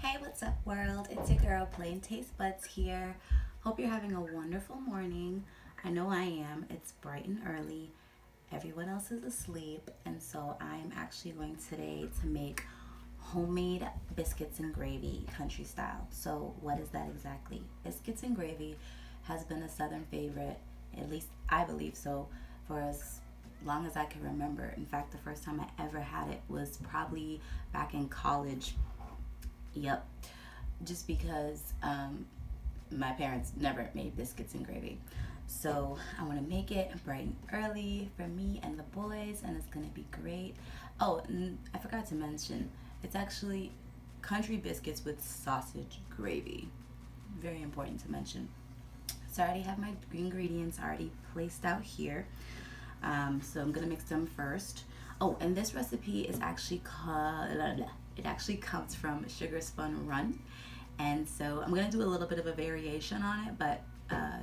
Hey, what's up, world? It's your girl, Plain Taste Buds here. Hope you're having a wonderful morning. I know I am. It's bright and early. Everyone else is asleep, and so I'm actually going today to make homemade biscuits and gravy, country style. So, what is that exactly? Biscuits and gravy has been a Southern favorite, at least I believe so, for as long as I can remember. In fact, the first time I ever had it was probably back in college. Yep, just because my parents never made biscuits and gravy. So I want to make it bright and early for me and the boys, and it's going to be great. Oh, and I forgot to mention, it's actually country biscuits with sausage gravy. Very important to mention. So I already have my ingredients already placed out here. So I'm going to mix them first. Oh, and this recipe is actually called, it actually comes from Sugar Spun Run. And so I'm going to do a little bit of a variation on it, but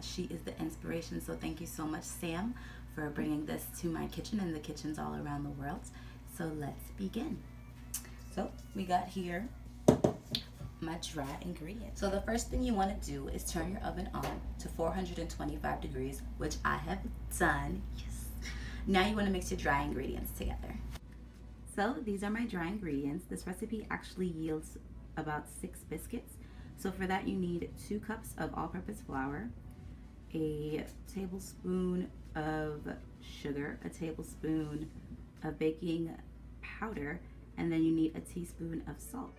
she is the inspiration. So thank you so much, Sam, for bringing this to my kitchen and the kitchens all around the world. So let's begin. So we got here my dry ingredients. So the first thing you want to do is turn your oven on to 425 degrees, which I have done. Yes. Now you want to mix your dry ingredients together. So these are my dry ingredients. This recipe actually yields about 6 biscuits. So for that you need 2 cups of all-purpose flour, a tablespoon of sugar, a tablespoon of baking powder, and then you need a teaspoon of salt.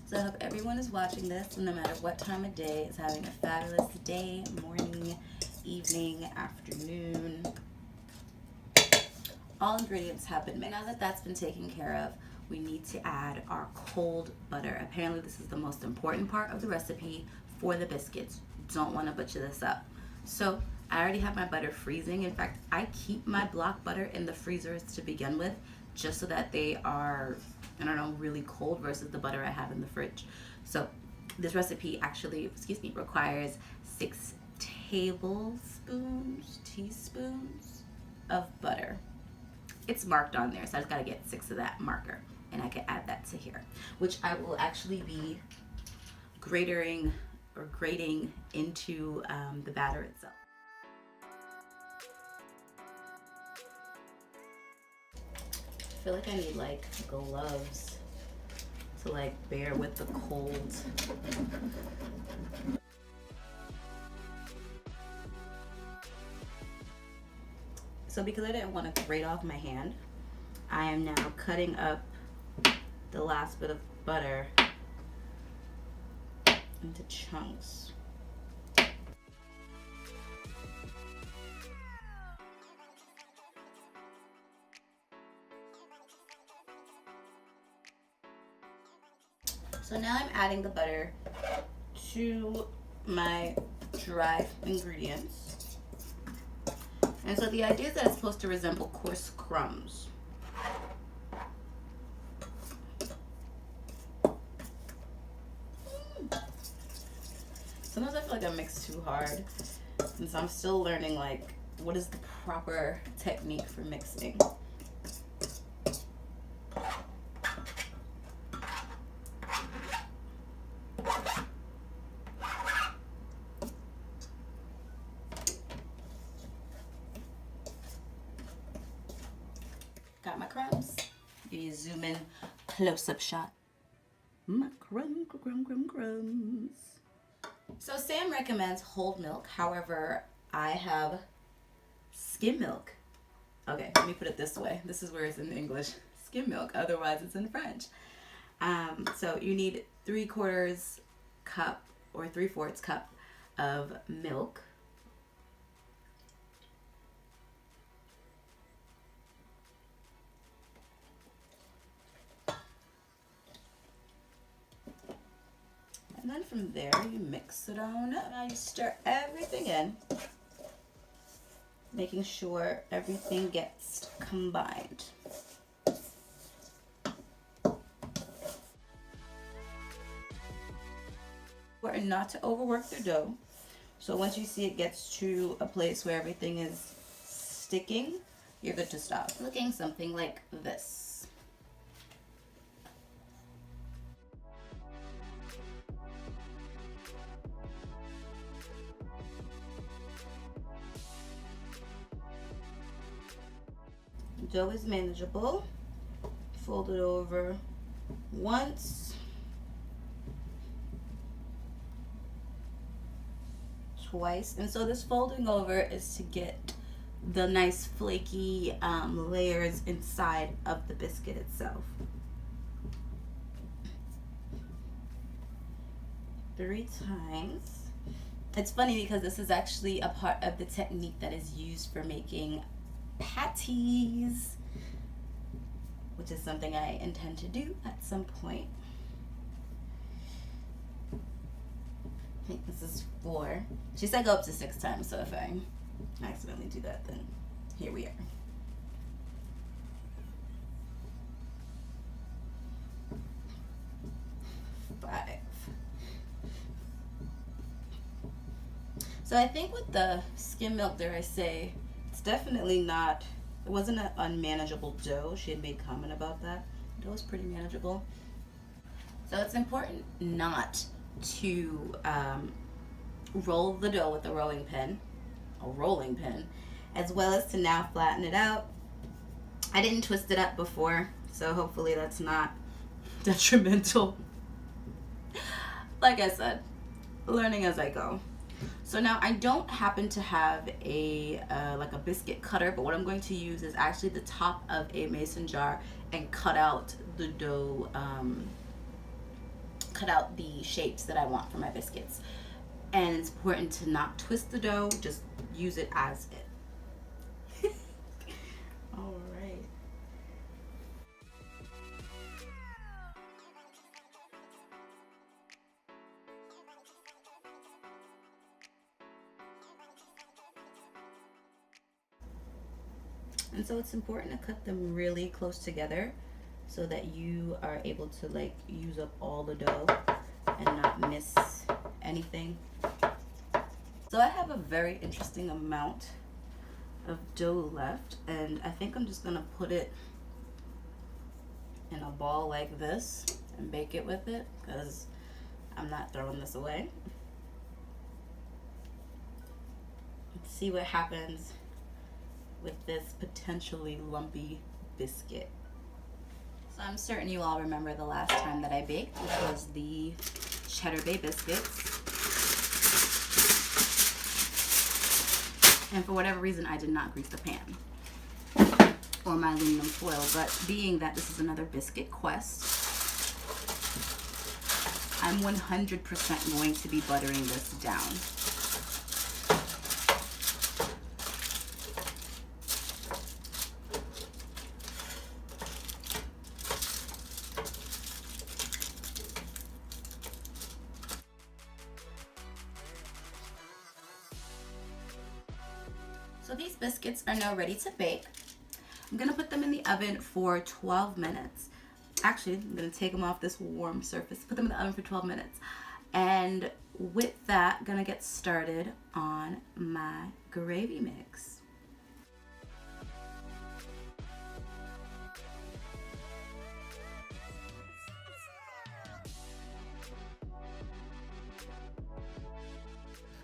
So I hope everyone is watching this, and no matter what time of day, is having a fabulous day, morning, evening, afternoon. All ingredients have been mixed. Now that that's been taken care of, we need to add our cold butter. Apparently this is the most important part of the recipe for the biscuits. Don't want to butcher this up. So I already have my butter freezing. In fact, I keep my block butter in the freezers to begin with, just so that they are, I don't know, really cold versus the butter I have in the fridge. So this recipe actually, requires 6 teaspoons of butter. It's marked on there, so I just gotta get 6 of that marker, and I can add that to here, which I will actually be grating into the batter itself. I feel like I need like gloves to like bear with the cold. So because I didn't want to grate off my hand, I am now cutting up the last bit of butter into chunks. So now I'm adding the butter to my dry ingredients. And so the idea is that it's supposed to resemble coarse crumbs. Sometimes I feel like I mix too hard, since I'm still learning like what is the proper technique for mixing. Got my crumbs. Give you a zoom in close-up shot. My crumbs. So Sam recommends whole milk. However, I have skim milk. Okay, let me put it this way. This is where it's in English. Skim milk. Otherwise, it's in French. So you need 3/4 cup or 3/4 cup of milk. And then from there, you mix it on up. Now you stir everything in, making sure everything gets combined. And not to overwork the dough. So once you see it gets to a place where everything is sticking, you're good to stop. Looking something like this. Dough is manageable. Fold it over once, twice, and so this folding over is to get the nice flaky layers inside of the biscuit itself. 3 times. It's funny because this is actually a part of the technique that is used for making patties, which is something I intend to do at some point. I think this is 4. She said go up to 6 times, so if I accidentally do that, then here we are. So I think with the skim milk, dare I say, it's definitely not, it wasn't an unmanageable dough. She had made comment about that. The dough was pretty manageable. So it's important not to roll the dough with a rolling pin, as well as to now flatten it out. I didn't twist it up before, so hopefully that's not detrimental. Like I said, learning as I go. So now I don't happen to have a like a biscuit cutter, but what I'm going to use is actually the top of a mason jar and cut out the dough, cut out the shapes that I want for my biscuits. And it's important to not twist the dough, just use it as it. All right. And so it's important to cut them really close together so that you are able to like use up all the dough and not miss anything. So I have a very interesting amount of dough left, and I think I'm just gonna put it in a ball like this and bake it with it because I'm not throwing this away. Let's see what happens with this potentially lumpy biscuit. So I'm certain you all remember the last time that I baked, which was the Cheddar Bay biscuits. And for whatever reason, I did not grease the pan or my aluminum foil, but being that this is another biscuit quest, I'm 100% going to be buttering this down. So these biscuits are now ready to bake. I'm gonna put them in the oven for 12 minutes. Actually, I'm gonna take them off this warm surface, put them in the oven for 12 minutes. And with that, gonna get started on my gravy mix.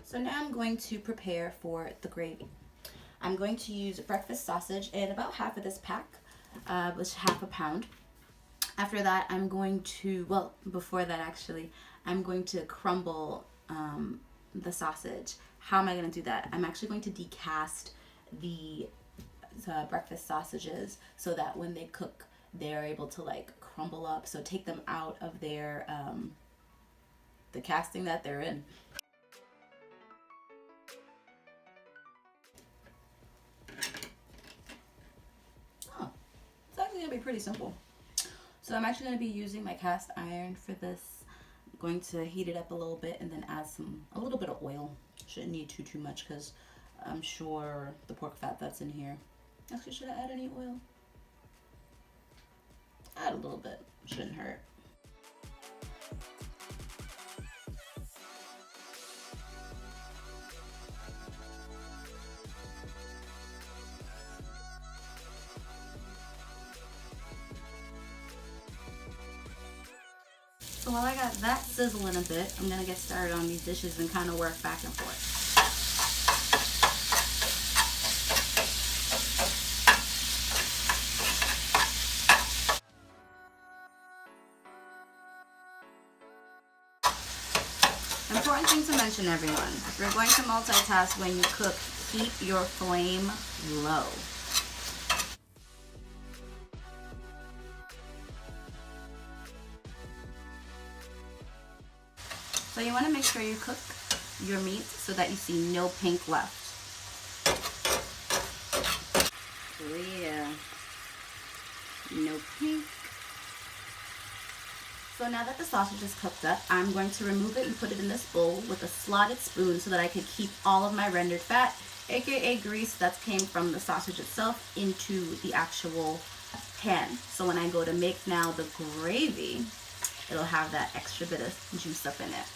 So now I'm going to prepare for the gravy. I'm going to use breakfast sausage in about half of this pack, which is half a pound. After that, I'm going to, well, before that actually, I'm going to crumble the sausage. How am I going to do that? I'm actually going to decast the breakfast sausages so that when they cook, they're able to like crumble up. So take them out of their, the casting that they're in. Gonna be pretty simple. So I'm actually going to be using my cast iron for this. I'm going to heat it up a little bit and then add a little bit of oil. Shouldn't need too much because I'm sure the pork fat that's in here. Actually, should I add any oil? Add a little bit, shouldn't hurt. So while I got that sizzling a bit, I'm gonna get started on these dishes and kind of work back and forth. Important thing to mention, everyone. If you're going to multitask when you cook, keep your flame low. So you want to make sure you cook your meat so that you see no pink left. Clear. No pink. So now that the sausage is cooked up, I'm going to remove it and put it in this bowl with a slotted spoon so that I can keep all of my rendered fat, aka grease that came from the sausage itself, into the actual pan. So when I go to make now the gravy, it'll have that extra bit of juice up in it.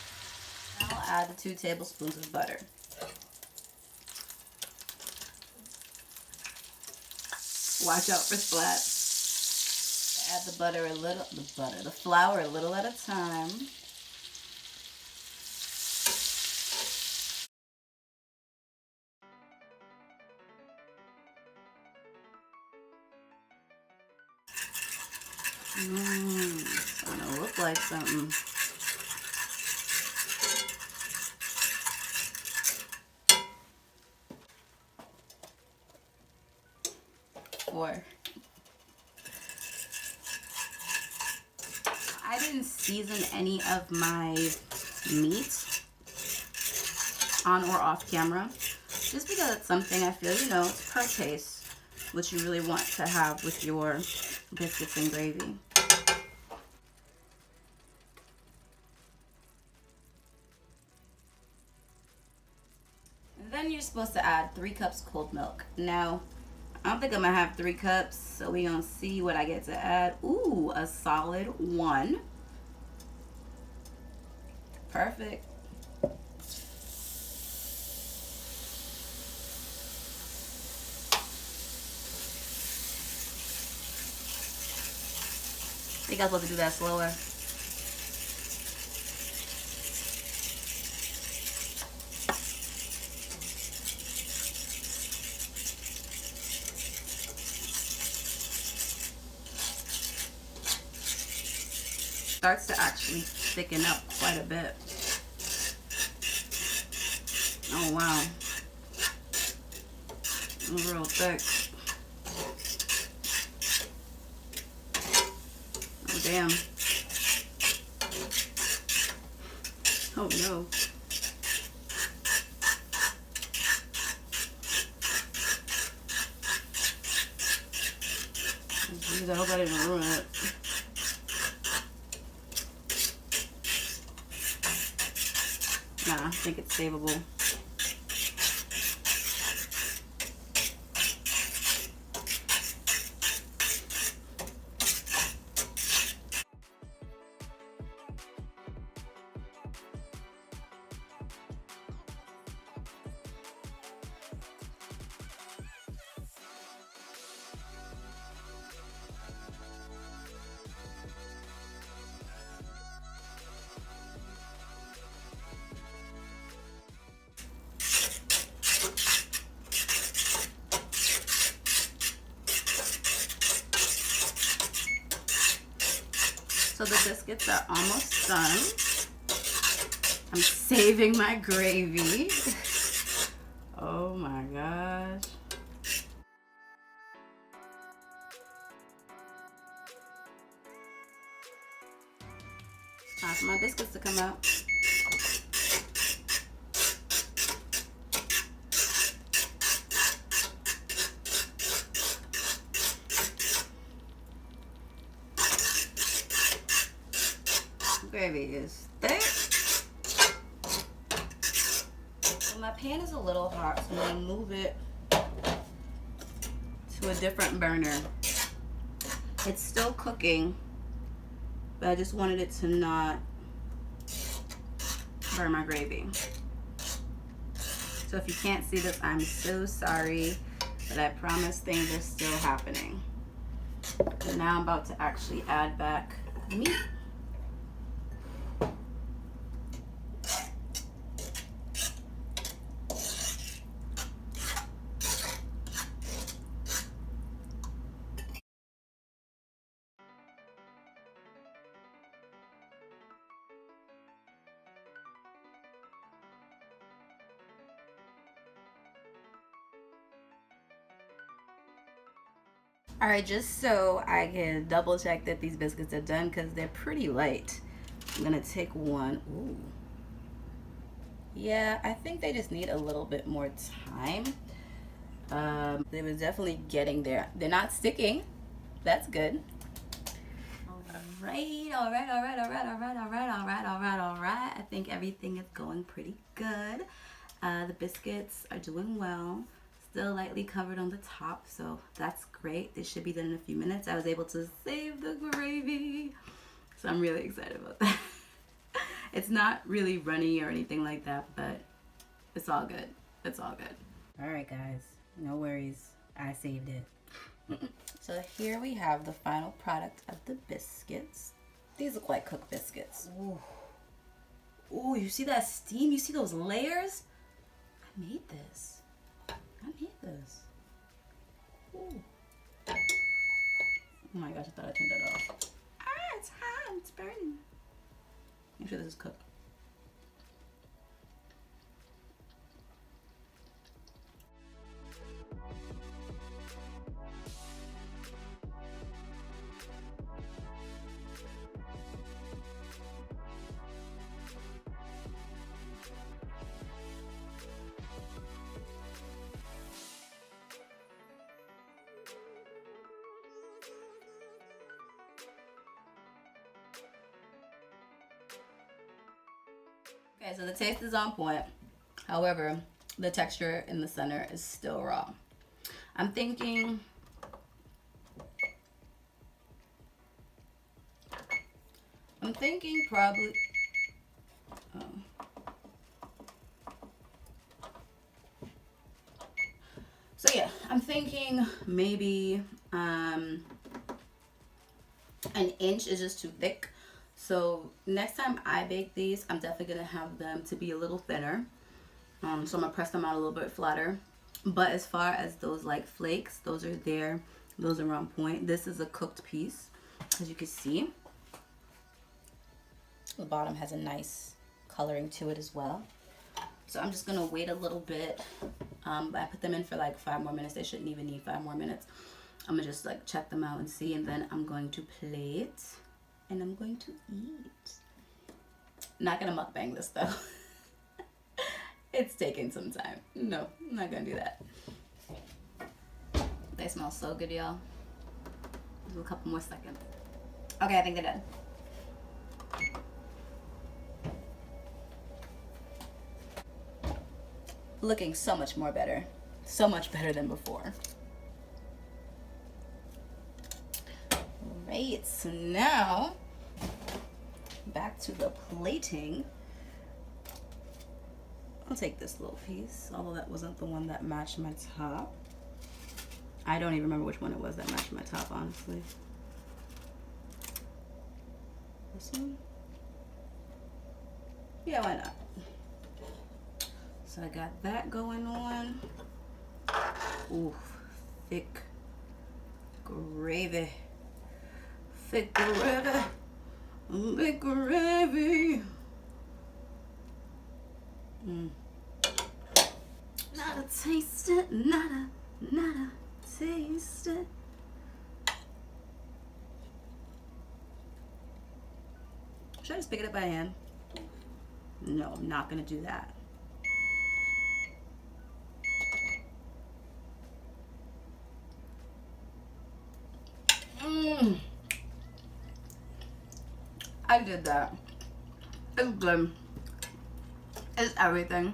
Now I'll add the 2 tablespoons of butter. Watch out for splats. Add the flour a little at a time. It's gonna look like something. I didn't season any of my meat on or off camera, just because it's something I feel, it's per taste, what you really want to have with your biscuits and gravy. And then you're supposed to add 3 cups cold milk. Now, I don't think I'm gonna have 3 cups, so we're gonna see what I get to add. Ooh, a solid 1. Perfect. I think I was supposed to do that slower. Starts to actually thicken up quite a bit. Oh wow, it's real thick. Oh damn. Oh no. Jeez, I hope I didn't ruin it. Nah, I think it's savable. So the biscuits are almost done. I'm saving my gravy. Oh my gosh. Time for my biscuits to come out. Gravy is thick. So my pan is a little hot, so I'm going to move it to a different burner. It's still cooking, but I just wanted it to not burn my gravy. So if you can't see this, I'm so sorry, but I promise things are still happening. And now I'm about to actually add back meat. All right, just so I can double check that these biscuits are done because they're pretty light. I'm gonna take one. Ooh. Yeah, I think they just need a little bit more time. They were definitely getting there. They're not sticking. That's good. All right. I think everything is going pretty good. The biscuits are doing well. Still lightly covered on the top, so that's great. This should be done in a few minutes. I was able to save the gravy, so I'm really excited about that. It's not really runny or anything like that, but it's all good. It's all good. All right, guys, no worries. I saved it. So here we have the final product of the biscuits. These look like cooked biscuits. Ooh. Ooh, you see that steam? You see those layers? I made this. Ooh. Oh my gosh, I thought I turned that off. Ah, it's hot. It's burning. Make sure this is cooked. Okay, so the taste is on point. However, the texture in the center is still raw. I'm thinking probably so yeah, I'm thinking maybe an inch is just too thick. So next time I bake these, I'm definitely gonna have them to be a little thinner. So I'm gonna press them out a little bit flatter. But as far as those like flakes, those are there. Those are on point. This is a cooked piece, as you can see. The bottom has a nice coloring to it as well. So I'm just gonna wait a little bit. I put them in for like 5 more minutes. They shouldn't even need 5 more minutes. I'm gonna just like check them out and see, and then I'm going to plate and I'm going to eat. Not gonna mukbang this though. It's taking some time. No, I'm not gonna do that. They smell so good, y'all. Do a couple more seconds. Okay, I think they're done. Looking so much more better. So much better than before. Right, so now back to the plating. I'll take this little piece, although that wasn't the one that matched my top. I don't even remember which one it was that matched my top, honestly. This one? Yeah, why not? So I got that going on. Ooh, thick gravy. Thick gravy. Thick gravy. Not a taste it, not a taste it. Should I just pick it up by hand? No, I'm not gonna do that. I did that. It's good. It's everything.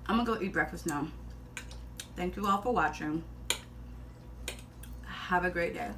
I'm gonna go eat breakfast now. Thank you all for watching. Have a great day.